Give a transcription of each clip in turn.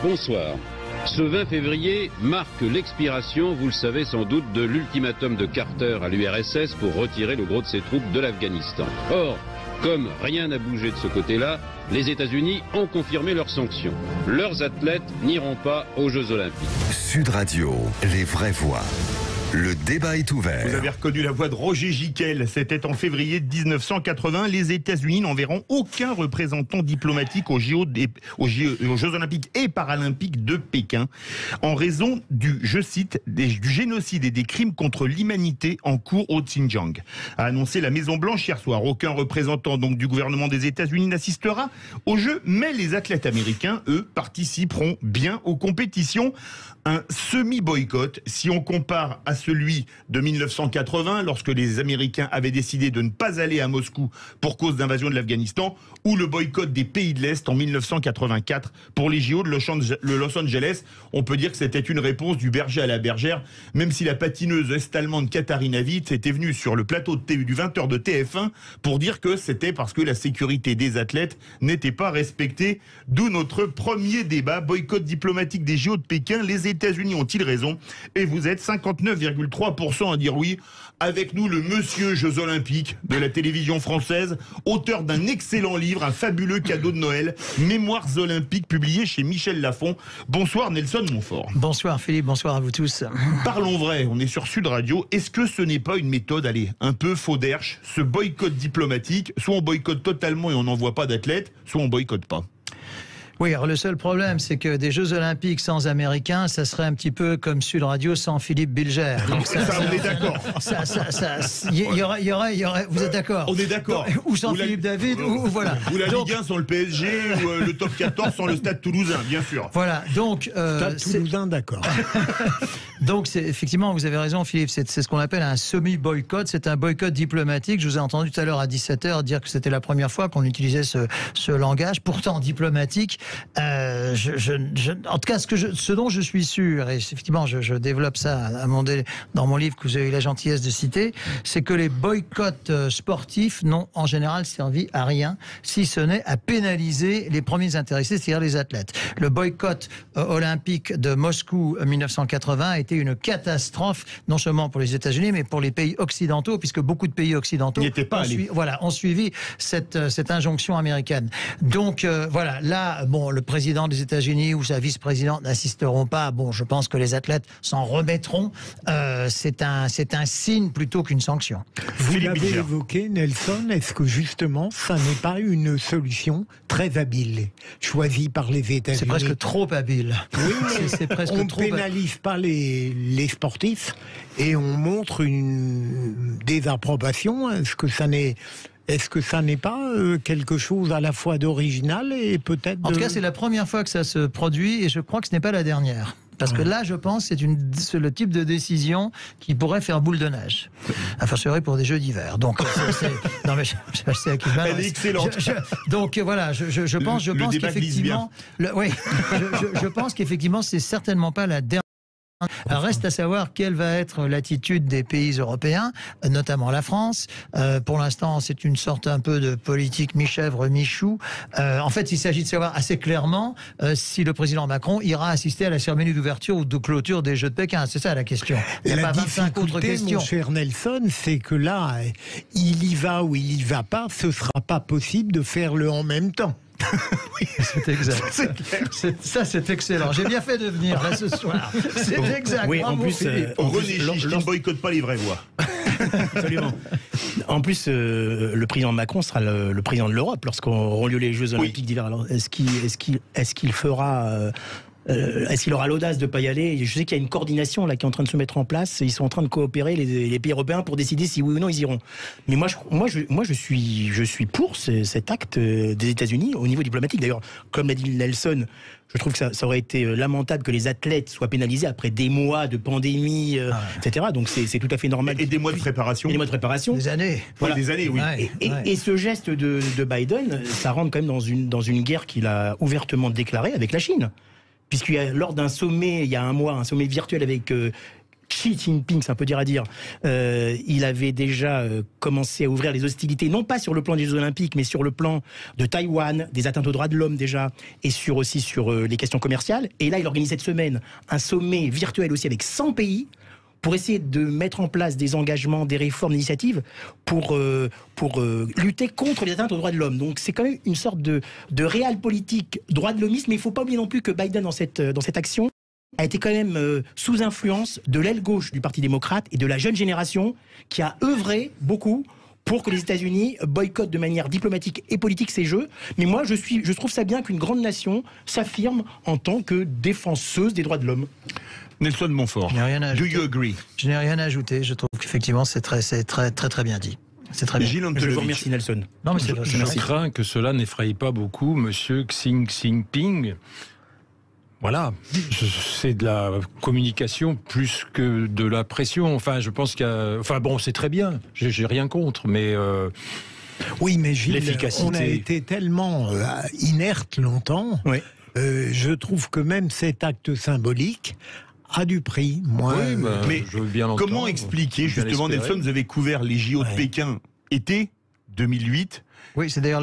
Bonsoir. Ce 20 février marque l'expiration, vous le savez sans doute, de l'ultimatum de Carter à l'URSS pour retirer le gros de ses troupes de l'Afghanistan. Or, comme rien n'a bougé de ce côté-là, les États-Unis ont confirmé leurs sanctions. Leurs athlètes n'iront pas aux Jeux Olympiques. Sud Radio, les vraies voix. Le débat est ouvert. Vous avez reconnu la voix de Roger Gicquel. C'était en février 1980. Les États-Unis n'enverront aucun représentant diplomatique aux Jeux Olympiques et Paralympiques de Pékin en raison du, je cite, du génocide et des crimes contre l'humanité en cours au Xinjiang, a annoncé la Maison-Blanche hier soir. Aucun représentant donc du gouvernement des États-Unis n'assistera aux Jeux, mais les athlètes américains, eux, participeront bien aux compétitions. Un semi-boycott, si on compare à celui de 1980, lorsque les Américains avaient décidé de ne pas aller à Moscou pour cause d'invasion de l'Afghanistan, ou le boycott des pays de l'Est en 1984 pour les JO de Los Angeles. On peut dire que c'était une réponse du berger à la bergère, même si la patineuse est-allemande Katharina Witt était venue sur le plateau du 20h de TF1 pour dire que c'était parce que la sécurité des athlètes n'était pas respectée. D'où notre premier débat, boycott diplomatique des JO de Pékin. Les États-Unis ont-ils raison? Et vous êtes 59,3% à dire oui. Avec nous, le monsieur Jeux Olympiques de la télévision française, auteur d'un excellent livre, un fabuleux cadeau de Noël, Mémoires Olympiques, publié chez Michel Lafon. Bonsoir Nelson Montfort. Bonsoir Philippe, bonsoir à vous tous. Parlons vrai, on est sur Sud Radio. Est-ce que ce n'est pas une méthode, un peu faux d'herche, ce boycott diplomatique? Soit on boycotte totalement et on n'envoie pas d'athlètes, soit on boycotte pas. Oui, alors le seul problème, c'est que des Jeux Olympiques sans Américains, ça serait un petit peu comme Sud Radio sans Philippe Bilger. Donc ça, on est d'accord. Il y aurait, vous êtes d'accord? On est d'accord. Ou sans Philippe David, ou voilà. Ou la Ligue 1 sans le PSG, ou le top 14 sans le Stade Toulousain, bien sûr. Voilà, donc... Stade Toulousain, d'accord. Donc, effectivement, vous avez raison, Philippe, c'est ce qu'on appelle un semi-boycott. C'est un boycott diplomatique. Je vous ai entendu tout à l'heure à 17h dire que c'était la première fois qu'on utilisait ce langage, pourtant diplomatique. En tout cas, ce dont je suis sûr, et effectivement, je développe ça dans mon livre que vous avez eu la gentillesse de citer, c'est que les boycotts sportifs n'ont en général servi à rien, si ce n'est à pénaliser les premiers intéressés, c'est-à-dire les athlètes. Le boycott olympique de Moscou 1980 a été une catastrophe, non seulement pour les États-Unis, mais pour les pays occidentaux, puisque beaucoup de pays occidentaux ont suivi cette injonction américaine. Donc voilà, là, bon, le président des États-Unis ou sa vice-présidente n'assisteront pas. Bon, je pense que les athlètes s'en remettront. C'est un signe plutôt qu'une sanction. Vous l'avez évoqué, Nelson, est-ce que justement, ça n'est pas une solution très habile, choisie par les États-Unis? C'est presque trop habile. Oui, mais on ne pénalise pas les sportifs et on montre une désapprobation. Est-ce que ça n'est pas quelque chose à la fois d'original et peut-être... En tout cas, c'est la première fois que ça se produit et je crois que ce n'est pas la dernière. Parce que là, je pense que c'est le type de décision qui pourrait faire boule de neige. Enfin, c'est vrai pour des jeux d'hiver. Donc, non, mais je sais à qui je m'adresse. Elle est excellente. Donc, voilà, je pense qu'effectivement... je pense qu'effectivement, c'est certainement pas la dernière. Reste à savoir quelle va être l'attitude des pays européens, notamment la France. Pour l'instant, c'est une sorte un peu de politique mi-chèvre, mi-chou. En fait, il s'agit de savoir assez clairement si le président Macron ira assister à la cérémonie d'ouverture ou de clôture des Jeux de Pékin. C'est ça la question. Il n'y a pas 25 autres questions. Mon cher Nelson, c'est que là, il y va ou il y va pas, ce ne sera pas possible de faire le en même temps. Oui, c'est exact. Ça, c'est excellent. J'ai bien fait de venir là ce soir. C'est exact. Oui, en plus, René Chiche qui ne boycotte pas les vraies voix. Absolument. En plus, le président Macron sera le président de l'Europe lorsqu'auront lieu les Jeux Olympiques d'hiver. Alors, est-ce qu'il fera... est-ce qu'il aura l'audace de ne pas y aller? Je sais qu'il y a une coordination là qui est en train de se mettre en place. Ils sont en train de coopérer, les pays européens, pour décider si oui ou non ils iront. Mais moi, je suis pour cet acte des États-Unis au niveau diplomatique. D'ailleurs, comme l'a dit Nelson, je trouve que ça aurait été lamentable que les athlètes soient pénalisés après des mois de pandémie, etc. Donc c'est tout à fait normal. Et des mois de préparation. Et des mois de préparation. Des années. Voilà. Des années, oui. Et ce geste de Biden, ça rentre quand même dans une guerre qu'il a ouvertement déclarée avec la Chine. Puisqu'il y a, lors d'un sommet, il y a un mois, un sommet virtuel avec Xi Jinping, c'est un peu dire à dire, il avait déjà commencé à ouvrir les hostilités, non pas sur le plan des Jeux Olympiques, mais sur le plan de Taïwan, des atteintes aux droits de l'homme déjà, et aussi sur les questions commerciales. Et là, il organise cette semaine un sommet virtuel aussi avec 100 pays pour essayer de mettre en place des engagements, des réformes, des initiatives pour lutter contre les atteintes aux droits de l'homme. Donc c'est quand même une sorte de réel politique droit de l'hommisme, mais il ne faut pas oublier non plus que Biden, dans cette action, a été quand même sous influence de l'aile gauche du Parti démocrate et de la jeune génération qui a œuvré beaucoup pour que les États-Unis boycottent de manière diplomatique et politique ces Jeux. Mais moi, je trouve ça bien qu'une grande nation s'affirme en tant que défenseuse des droits de l'homme. Nelson Montfort, do you agree? Je n'ai rien à ajouter. Je trouve qu'effectivement, c'est très bien dit. C'est très bien. Je vous remercie, Nelson. Non, mais je crains que cela n'effraie pas beaucoup Monsieur Xi Jinping. Voilà, c'est de la communication plus que de la pression. Enfin, je pense qu'il y a... Enfin bon, c'est très bien, j'ai rien contre, mais... Oui, mais Gilles, l'efficacité... on a été tellement inerte longtemps. Oui. Je trouve que même cet acte symbolique a du prix. Moi, oui, mais je veux bien l'entendre. Comment expliquer, justement, Nelson, vous avez couvert les JO de Pékin été 2008. Oui, c'est d'ailleurs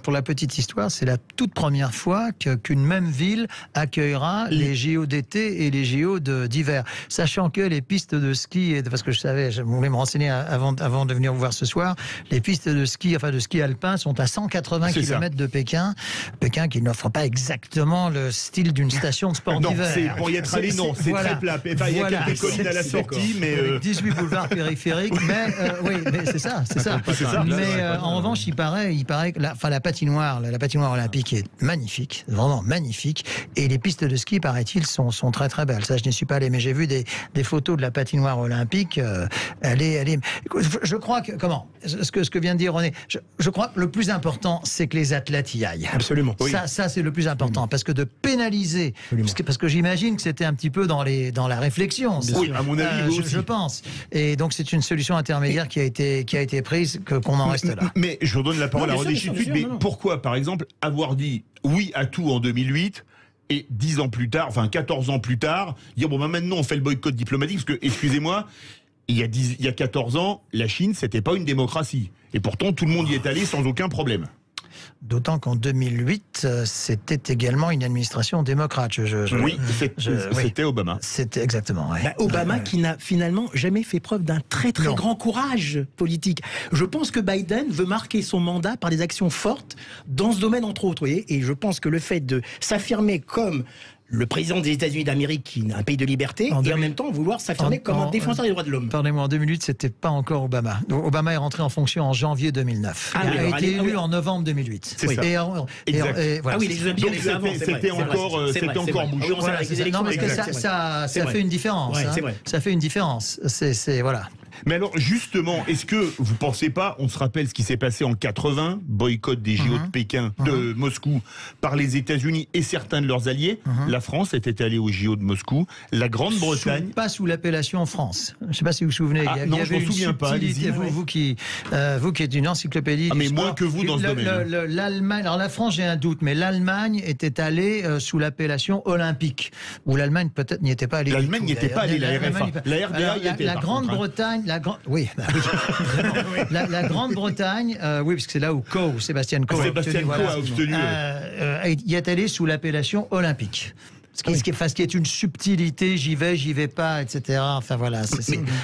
pour la petite histoire, c'est la toute première fois qu'une même ville accueillera les JO d'été et les JO d'hiver. Sachant que les pistes de ski, parce que je voulais me renseigner avant de venir vous voir ce soir, les pistes de ski, enfin de ski alpin, sont à 180 km de Pékin. Pékin qui n'offre pas exactement le style d'une station de sport d'hiver. Non, pour y être allé, non, c'est très plat. Enfin, il y a quelques collines à la sortie, mais... 18 boulevards périphériques, mais oui, mais c'est ça. Mais en revanche, il paraît que la patinoire olympique est magnifique, vraiment magnifique, et les pistes de ski, paraît-il, sont très très belles. Ça, je n'y suis pas allé, mais j'ai vu des photos de la patinoire olympique. Elle est. Je crois que ce que vient de dire René, je crois que le plus important, c'est que les athlètes y aillent. Absolument. Oui. Ça c'est le plus important, parce que de pénaliser, parce que j'imagine que c'était un petit peu dans la réflexion. Oui, à mon avis, je pense. Et donc c'est une solution intermédiaire qui a été prise, qu'on en reste là. Mais je vous donne la parole à René Chitude, mais pourquoi, par exemple, avoir dit oui à tout en 2008 et 10 ans plus tard, enfin 14 ans plus tard, dire bon, maintenant on fait le boycott diplomatique, parce que, excusez-moi, il y a 14 ans, la Chine, c'était pas une démocratie. Et pourtant, tout le monde y est allé sans aucun problème. D'autant qu'en 2008, c'était également une administration démocrate. Oui, c'était Obama. C'était exactement. Ouais. Obama qui n'a finalement jamais fait preuve d'un très grand courage politique. Je pense que Biden veut marquer son mandat par des actions fortes dans ce domaine, entre autres. Voyez, et je pense que le fait de s'affirmer comme le président des États-Unis d'Amérique, qui est un pays de liberté, et en même temps vouloir s'affirmer comme un défenseur des droits de l'homme. Pardonnez-moi, en 2008, c'était pas encore Obama. Donc, Obama est rentré en fonction en janvier 2009. Il a été élu en novembre 2008. C'est ça. Voilà. Ah oui, les Jeux Olympiques, c'était encore bouchon. Non, parce que ça fait une différence. Ça fait une différence. Voilà. Mais alors, justement, est-ce que vous pensez pas, on se rappelle ce qui s'est passé en 80, boycott des JO de Pékin, de Moscou, par les États-Unis et certains de leurs alliés. La France était allée aux JO de Moscou. La Grande-Bretagne... Pas sous l'appellation France. Je ne sais pas si vous vous souvenez. Non, je ne m'en souviens pas. Vous qui êtes une encyclopédie. Mais moins que vous dans ce domaine. L'Allemagne, alors la France, j'ai un doute, mais l'Allemagne était allée sous l'appellation olympique. Ou l'Allemagne peut-être n'y était pas allée. L'Allemagne n'y était pas allée, la RFA. La RDA y était. La Grande-Bretagne, la Grande-Bretagne, oui, parce que c'est là où Sébastien Coe a obtenu. Y est allé sous l'appellation olympique. Ce qui est une subtilité, j'y vais pas, etc. Enfin voilà.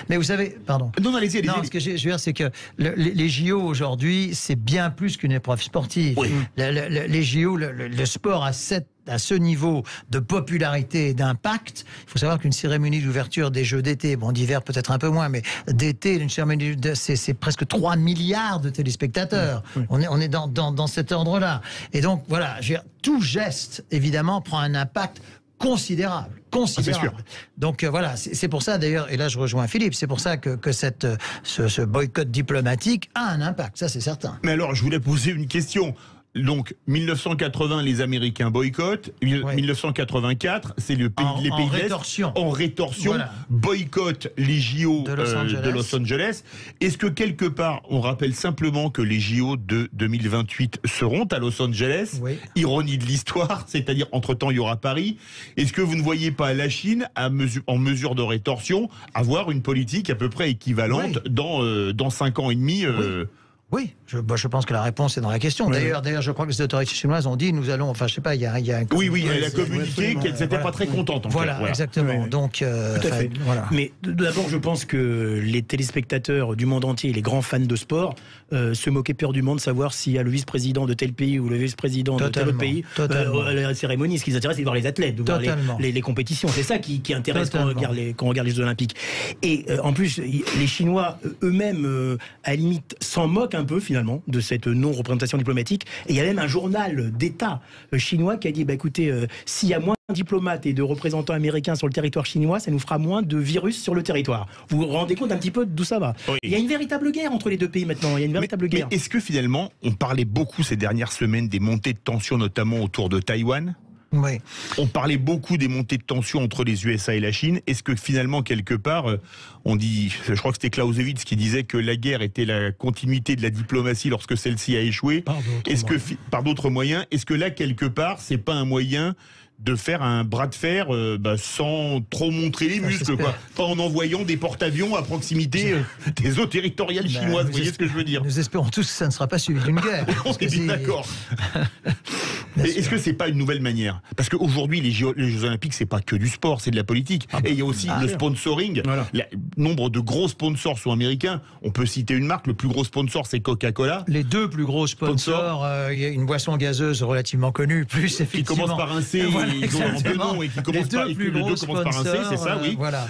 Mais vous savez, pardon. Non, allez-y. Non, ce que je veux dire, c'est que les JO aujourd'hui, c'est bien plus qu'une épreuve sportive. Oui. Les JO, le sport à ce niveau de popularité et d'impact, il faut savoir qu'une cérémonie d'ouverture des Jeux d'été, bon d'hiver peut-être un peu moins, mais d'été, une cérémonie, c'est presque 3 milliards de téléspectateurs. Oui. On est dans cet ordre-là. Et donc voilà, tout geste, évidemment, prend un impact considérable. C'est sûr. Donc voilà, c'est pour ça d'ailleurs, et là je rejoins Philippe, c'est pour ça que ce boycott diplomatique a un impact, ça c'est certain. Mais alors, je voulais poser une question. Donc 1980, les Américains boycottent. 1984, c'est les pays de l'Est en rétorsion voilà. boycottent les JO de Los Angeles. Est-ce que quelque part, on rappelle simplement que les JO de 2028 seront à Los Angeles? Oui. Ironie de l'histoire, c'est-à-dire entre-temps il y aura Paris. Est-ce que vous ne voyez pas la Chine en mesure de rétorsion avoir une politique à peu près équivalente dans 5 ans et demi? Oui, je pense que la réponse est dans la question. D'ailleurs, je crois que les autorités chinoises ont dit, nous allons, enfin, je sais pas, il y a un... Oui, elle a communiqué qu'elle n'était pas très contente. Voilà, exactement. Donc, tout à fait. Voilà. Mais d'abord, je pense que les téléspectateurs du monde entier, les grands fans de sport, se moquaient éperdument de savoir s'il y a le vice-président de tel pays ou le vice-président de tel autre pays à la cérémonie. Ce qui les intéresse, c'est de voir les athlètes, de voir les compétitions. C'est ça qui intéresse quand on regarde les Jeux Olympiques. Et en plus, les Chinois eux-mêmes, à la limite, s'en moquent un peu finalement de cette non-représentation diplomatique. Et il y a même un journal d'État chinois qui a dit écoutez, s'il y a moins de diplomates et de représentants américains sur le territoire chinois, ça nous fera moins de virus sur le territoire. Vous vous rendez compte un petit peu d'où ça va? Il y a une véritable guerre entre les deux pays maintenant. Il y a une véritable guerre. Mais est-ce que finalement, on parlait beaucoup ces dernières semaines des montées de tension, notamment autour de Taïwan? Oui. On parlait beaucoup des montées de tension entre les USA et la Chine. Est-ce que finalement, quelque part, on dit, je crois que c'était Clausewitz qui disait que la guerre était la continuité de la diplomatie lorsque celle-ci a échoué. Par d'autres moyens, est-ce que là, quelque part, c'est pas un moyen de faire un bras de fer sans trop montrer les muscles, quoi. Pas en envoyant des porte-avions à proximité des eaux territoriales chinoises, vous voyez ce que je veux dire? Nous espérons tous que ça ne sera pas suivi d'une guerre. On est bien d'accord. Est-ce que c'est pas une nouvelle manière? Parce qu'aujourd'hui, les Jeux Olympiques, c'est pas que du sport, c'est de la politique. Et il y a aussi le sponsoring. Voilà. Nombre de gros sponsors sont américains. On peut citer une marque. Le plus gros sponsor, c'est Coca-Cola. Les deux plus gros sponsors, il y a une boisson gazeuse relativement connue, plus effectivement. Qui commence par un C. Voilà, ils ont deux noms et qui commencent par un C, c'est ça, oui. Voilà.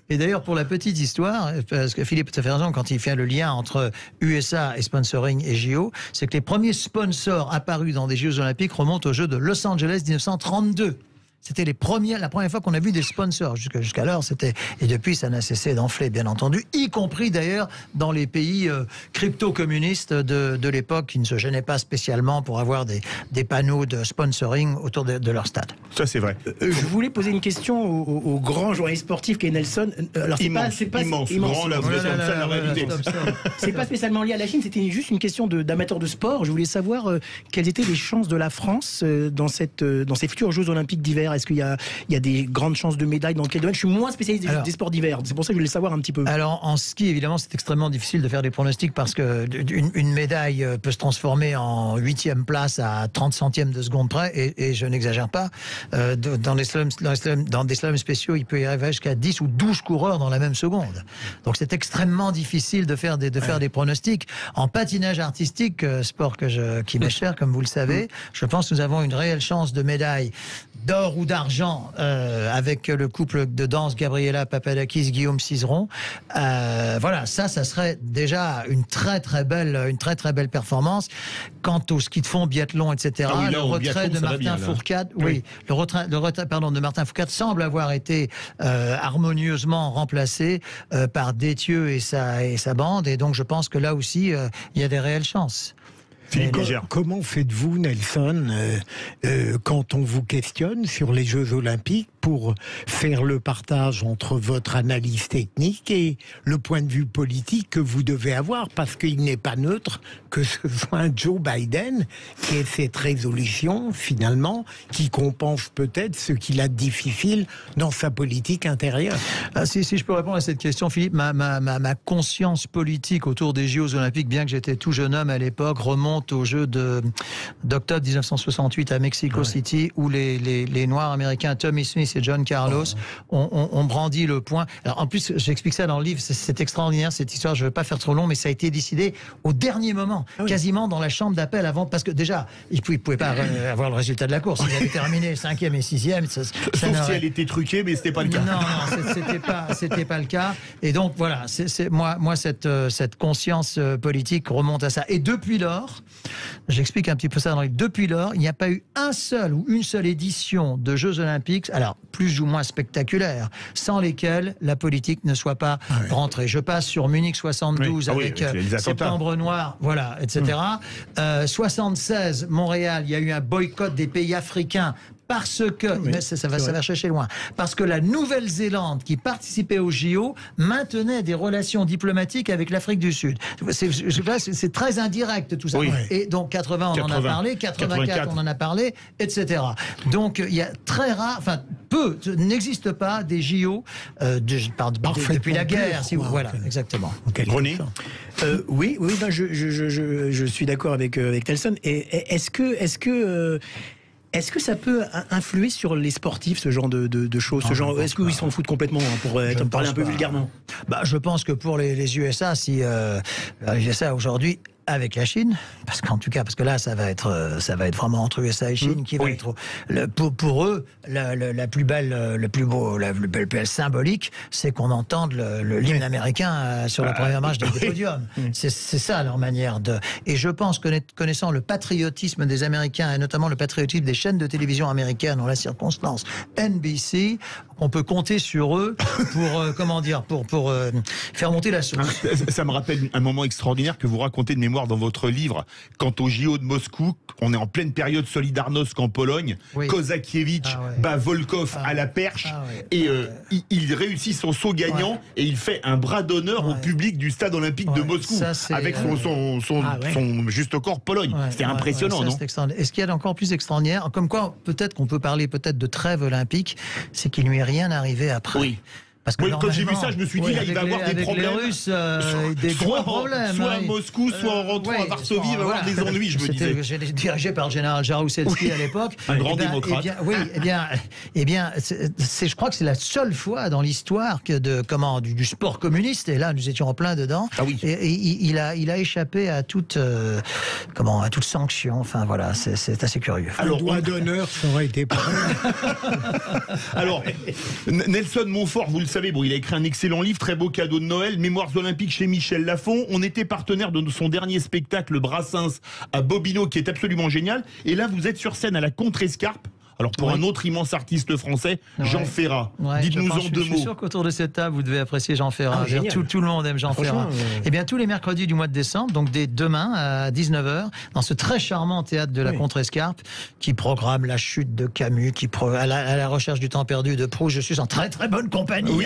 Et d'ailleurs, pour la petite histoire, parce que Philippe a fait raison quand il fait le lien entre USA et sponsoring et JO, c'est que les premiers sponsors apparus dans des Jeux Olympiques remontent aux Jeux de Los Angeles 1932. C'était la première fois qu'on a vu des sponsors. Jusqu'alors, c'était... Et depuis, ça n'a cessé d'enfler, bien entendu, y compris d'ailleurs dans les pays crypto-communistes de l'époque qui ne se gênaient pas spécialement pour avoir des panneaux de sponsoring autour de leur stade. Ça, c'est vrai. Je voulais poser une question au grand journaliste sportif qu'est Nelson. Alors, immense. Grand, là, vous êtes comme ça, la réalité. C'est pas spécialement lié à la Chine, c'était juste une question d'amateurs de sport. Je voulais savoir quelles étaient les chances de la France dans ces futurs Jeux Olympiques d'hiver. Est-ce qu'il y a des grandes chances de médailles dans quel domaine? Je suis moins spécialiste des sports d'hiver, c'est pour ça que je voulais savoir un petit peu. Alors en ski, évidemment, c'est extrêmement difficile de faire des pronostics parce que une médaille peut se transformer en 8e place à 30 centièmes de seconde près, et je n'exagère pas. Dans des slaloms spéciaux, il peut y arriver jusqu'à 10 ou 12 coureurs dans la même seconde. Donc c'est extrêmement difficile de faire des pronostics. En patinage artistique, sport qui m'est cher, comme vous le savez, je pense que nous avons une réelle chance de médaille d'or ou d'argent avec le couple de danse Gabriela Papadakis-Guillaume Cizeron. Voilà, ça serait déjà une très très belle performance. Quant au ski de fond, biathlon, etc., le retrait de Martin Fourcade, le retrait de Martin Fourcade semble avoir été harmonieusement remplacé par Détieux et sa bande, et donc je pense que là aussi il y a des réelles chances. Comment faites-vous, Nelson, quand on vous questionne sur les Jeux Olympiques, pour faire le partage entre votre analyse technique et le point de vue politique que vous devez avoir, parce qu'il n'est pas neutre que ce soit un Joe Biden qui ait cette résolution, finalement, qui compense peut-être ce qu'il a de difficile dans sa politique intérieure. Si je peux répondre à cette question, Philippe, ma conscience politique autour des Jeux Olympiques, bien que j'étais tout jeune homme à l'époque, remonte aux Jeux d'octobre 1968 à Mexico City, où les Noirs américains Tommy Smith et John Carlos ont brandi le point. Alors, en plus, j'explique ça dans le livre, c'est extraordinaire cette histoire, je ne veux pas faire trop long, mais ça a été décidé au dernier moment, quasiment dans la chambre d'appel avant, parce que déjà, ils ne pouvaient pas avoir le résultat de la course, ils avaient terminé 5e et 6e. Sauf si elle était truquée, mais ce n'était pas le cas. Non, c'était pas le cas. Et donc, voilà, moi cette conscience politique remonte à ça. Et depuis lors, j'explique un petit peu ça dans le livre, depuis lors, il n'y a pas eu un seul ou une seule édition de Jeux Olympiques. Alors, plus ou moins spectaculaires, sans lesquels la politique ne soit pas rentrée. Je passe sur Munich 72 avec Septembre Noir, voilà, etc. 76, Montréal, il y a eu un boycott des pays africains. Parce que, mais ça va chercher loin, parce que la Nouvelle-Zélande, qui participait au JO, maintenait des relations diplomatiques avec l'Afrique du Sud. C'est très indirect tout ça. Oui. Et donc 80, on en a parlé, 84, on en a parlé, etc. Donc il y a très rare, enfin peu, n'existe pas des JO depuis la guerre, si vous voilà, exactement. René, oui, ben je suis d'accord avec Nelson. Et est-ce que ça peut influer sur les sportifs, ce genre de choses, est-ce qu'ils s'en foutent complètement, pour parler un peu vulgairement? Je pense que pour les USA, si les USA aujourd'hui, avec la Chine, parce que là, ça va être vraiment entre USA et Chine qui va être pour eux la plus belle symbolique, c'est qu'on entende l'hymne américain sur la première marche des podiums. C'est ça leur manière de. Et je pense que connaissant le patriotisme des Américains et notamment le patriotisme des chaînes de télévision américaines en la circonstance NBC, on peut compter sur eux pour pour faire monter la sauce. Ça me rappelle un moment extraordinaire que vous racontez de mémoire dans votre livre. Quant au JO de Moscou, on est en pleine période Solidarnosc en Pologne, Kozakiewicz bat Volkov à la perche et il réussit son saut gagnant et il fait un bras d'honneur au public du stade olympique de Moscou avec son juste corps Pologne. C'était impressionnant, non? Et ce qu'il y a d'encore plus extraordinaire, comme quoi peut-être qu'on peut parler de trêve olympique, c'est qu'il ne lui est rien arrivé après. Oui. Parce que quand j'ai vu ça, je me suis dit, là, il va avoir des problèmes. Les Russes, des gros problèmes. Soit à Moscou, soit en rentrant à Varsovie, il va avoir des ennuis, je me disais. J'étais dirigé par le général Jaruzelski à l'époque. Un grand démocrate. Je crois que c'est la seule fois dans l'histoire du sport communiste, et là, nous étions en plein dedans. Et il a échappé à toute sanction. Enfin, voilà, c'est assez curieux. Alors, doigt d'honneur, ça aurait été pas mal. Alors, Nelson Montfort, vous le savez, il a écrit un excellent livre, très beau cadeau de Noël, Mémoires olympiques chez Michel Lafon. On était partenaire de son dernier spectacle, Brassens, à Bobino, qui est absolument génial. Et là, vous êtes sur scène à la Contrescarpe. Alors pour un autre immense artiste français, Jean Ferrat. Dites-nous en 2 mots. Je suis sûr qu'autour de cette table, vous devez apprécier Jean Ferrat. Tout le monde aime Jean Ferrat. Eh bien, tous les mercredis du mois de décembre, donc dès demain à 19h, dans ce très charmant théâtre de la Contrescarpe, qui programme la chute de Camus, à la recherche du temps perdu de Proust. Je suis en très très bonne compagnie.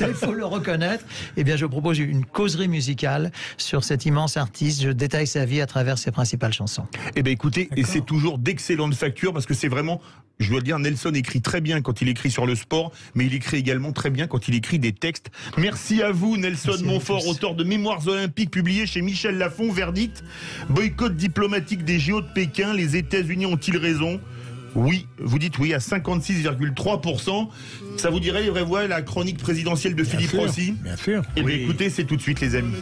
Il faut le reconnaître. Eh bien, je propose une causerie musicale sur cet immense artiste. Je détaille sa vie à travers ses principales chansons. Eh bien, écoutez, et c'est toujours d'excellentes factures parce que c'est vraiment. Je dois le dire, Nelson écrit très bien quand il écrit sur le sport, mais il écrit également très bien quand il écrit des textes. Merci à vous, Nelson Montfort, auteur de Mémoires olympiques, publié chez Michel Lafon. Verdict, boycott diplomatique des JO de Pékin, les États-Unis ont-ils raison? Oui, vous dites oui à 56,3%. Ça vous dirait, les vraies voix, la chronique présidentielle de Philippe Rossi? Bien sûr. Eh bien, écoutez, c'est tout de suite, les amis.